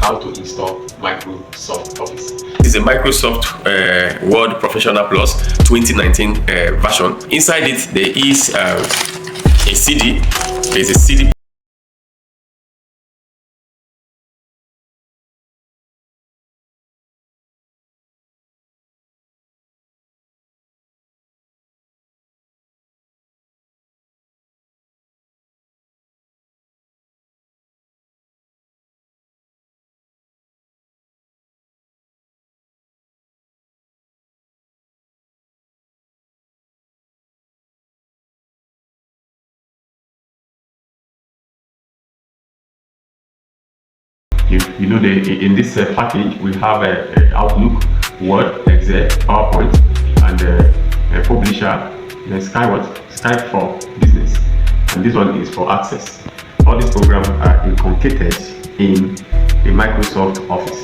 how to install Microsoft Office. This is a Microsoft Word Professional Plus 2019 version. Inside it, there is a CD. There's a CD. You know, in this package, we have Outlook, Word, Excel, PowerPoint, and Publisher, then Skype for Business, and this one is for Access. All these programs are inculcated in the Microsoft Office.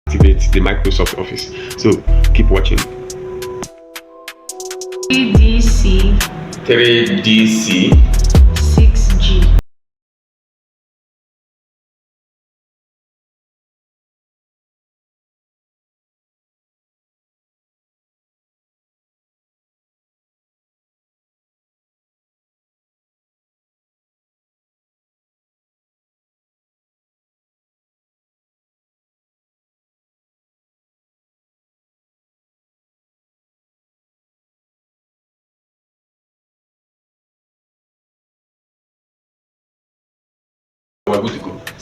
Activate the Microsoft Office. So keep watching. 3DC 3DC 6G. We're good to go.